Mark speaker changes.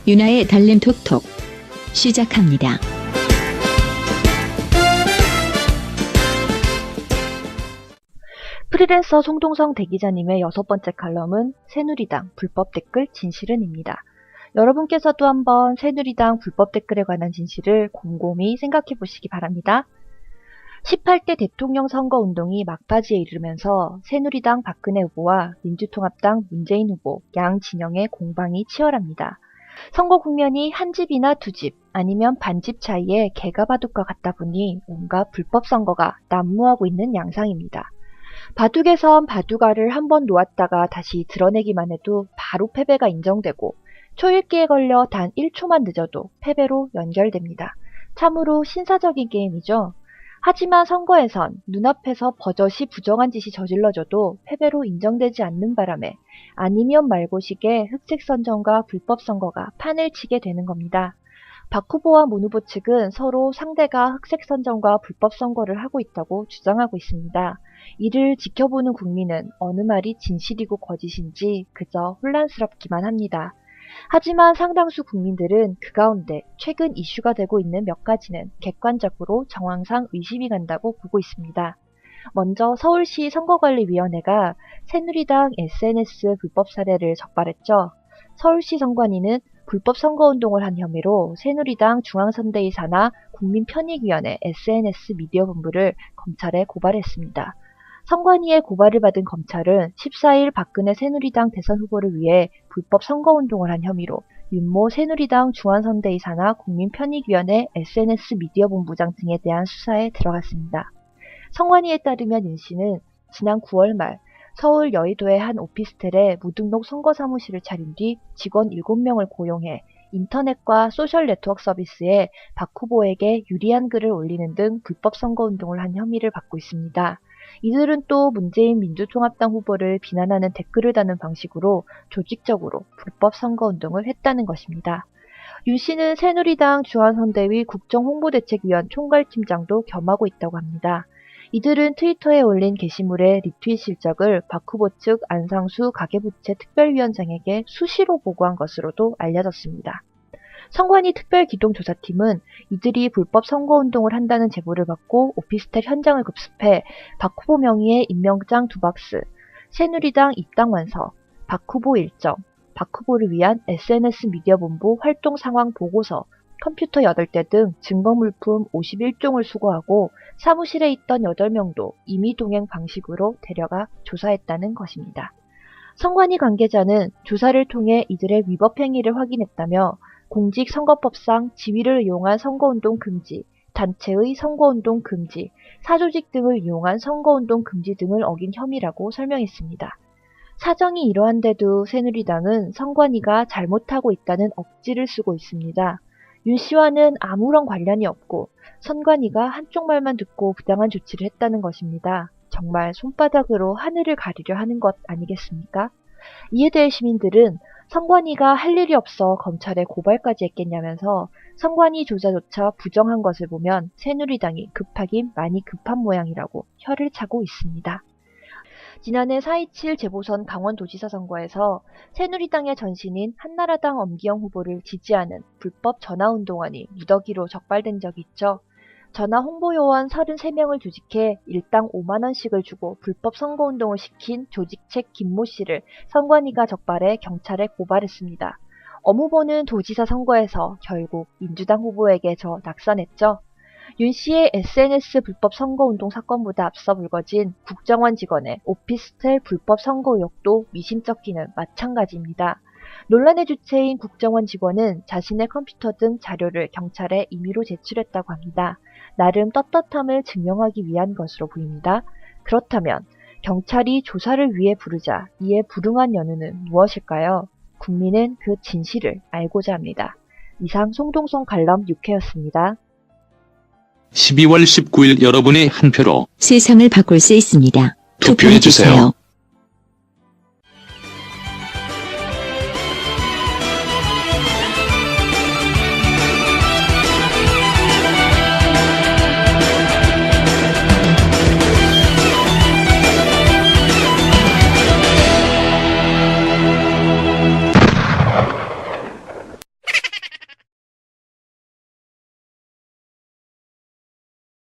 Speaker 1: 유나의 달림 톡톡 시작합니다.
Speaker 2: 프리랜서 송동성 대기자님의 6번째 칼럼은 새누리당 불법 댓글 진실은입니다. 여러분께서도 한번 새누리당 불법 댓글에 관한 진실을 곰곰이 생각해 보시기 바랍니다. 18대 대통령 선거운동이 막바지에 이르면서 새누리당 박근혜 후보와 민주통합당 문재인 후보 양 진영의 공방이 치열합니다. 선거 국면이 한 집이나 두 집 아니면 반집 차이에 개가 바둑과 같다 보니 온갖 불법 선거가 난무하고 있는 양상입니다. 바둑에선 바둑알을 한번 놓았다가 다시 드러내기만 해도 바로 패배가 인정되고 초읽기에 걸려 단 1초만 늦어도 패배로 연결됩니다. 참으로 신사적인 게임이죠. 하지만 선거에선 눈앞에서 버젓이 부정한 짓이 저질러져도 패배로 인정되지 않는 바람에 아니면 말고식의 흑색 선전과 불법 선거가 판을 치게 되는 겁니다. 박 후보와 문 후보 측은 서로 상대가 흑색 선전과 불법 선거를 하고 있다고 주장하고 있습니다. 이를 지켜보는 국민은 어느 말이 진실이고 거짓인지 그저 혼란스럽기만 합니다. 하지만 상당수 국민들은 그 가운데 최근 이슈가 되고 있는 몇 가지는 객관적으로 정황상 의심이 간다고 보고 있습니다. 먼저 서울시 선거관리위원회가 새누리당 SNS 불법 사례를 적발했죠. 서울시 선관위는 불법 선거운동을 한 혐의로 새누리당 중앙선대위 산하 국민편익위원회 SNS 미디어본부를 검찰에 고발했습니다. 선관위의 고발을 받은 검찰은 14일 박근혜 새누리당 대선 후보를 위해 불법 선거운동을 한 혐의로 윤모 새누리당 중앙선대위 산하 국민편익위원회 SNS 미디어본부장 등에 대한 수사에 들어갔습니다. 선관위에 따르면 윤 씨는 지난 9월 말 서울 여의도의 한 오피스텔에 무등록 선거사무실을 차린 뒤 직원 7명을 고용해 인터넷과 소셜 네트워크 서비스에 박 후보에게 유리한 글을 올리는 등 불법 선거운동을 한 혐의를 받고 있습니다. 이들은 또 문재인 민주통합당 후보를 비난하는 댓글을 다는 방식으로 조직적으로 불법 선거운동을 했다는 것입니다. 윤 씨는 새누리당 중앙선대위 국정홍보대책위원 총괄팀장도 겸하고 있다고 합니다. 이들은 트위터에 올린 게시물의 리트윗 실적을 박 후보 측 안상수 가계부채 특별위원장에게 수시로 보고한 것으로도 알려졌습니다. 선관위 특별기동조사팀은 이들이 불법 선거운동을 한다는 제보를 받고 오피스텔 현장을 급습해 박 후보 명의의 임명장 2박스, 새누리당 입당원서, 박 후보 일정, 박 후보를 위한 SNS 미디어본부 활동 상황 보고서, 컴퓨터 8대 등 증거물품 51종을 수거하고 사무실에 있던 8명도 임의동행 방식으로 데려가 조사했다는 것입니다. 선관위 관계자는 조사를 통해 이들의 위법 행위를 확인했다며 공직선거법상 지위를 이용한 선거운동 금지, 단체의 선거운동 금지, 사조직 등을 이용한 선거운동 금지 등을 어긴 혐의라고 설명했습니다. 사정이 이러한데도 새누리당은 선관위가 잘못하고 있다는 억지를 쓰고 있습니다. 윤 씨와는 아무런 관련이 없고 선관위가 한쪽 말만 듣고 부당한 조치를 했다는 것입니다. 정말 손바닥으로 하늘을 가리려 하는 것 아니겠습니까? 이에 대해 시민들은 선관위가 할 일이 없어 검찰에 고발까지 했겠냐면서 선관위 조사조차 부정한 것을 보면 새누리당이 급하긴 많이 급한 모양이라고 혀를 차고 있습니다. 지난해 4.27 재보선 강원도지사 선거에서 새누리당의 전신인 한나라당 엄기영 후보를 지지하는 불법 전화운동안이 무더기로 적발된 적이 있죠. 전화 홍보요원 33명을 조직해 일당 5만원씩을 주고 불법 선거운동을 시킨 조직책 김모 씨를 선관위가 적발해 경찰에 고발했습니다. 엄 후보는 도지사 선거에서 결국 민주당 후보에게 낙선했죠. 윤 씨의 SNS 불법 선거운동 사건보다 앞서 불거진 국정원 직원의 오피스텔 불법 선거 의혹도 미심쩍기는 마찬가지입니다. 논란의 주체인 국정원 직원은 자신의 컴퓨터 등 자료를 경찰에 임의로 제출했다고 합니다. 나름 떳떳함을 증명하기 위한 것으로 보입니다. 그렇다면 경찰이 조사를 위해 부르자 이에 불응한 연유는 무엇일까요? 국민은 그 진실을 알고자 합니다. 이상 송동성 칼럼 6회였습니다.
Speaker 3: 12월 19일 여러분의 한 표로
Speaker 1: 세상을 바꿀 수 있습니다.
Speaker 3: 투표해주세요.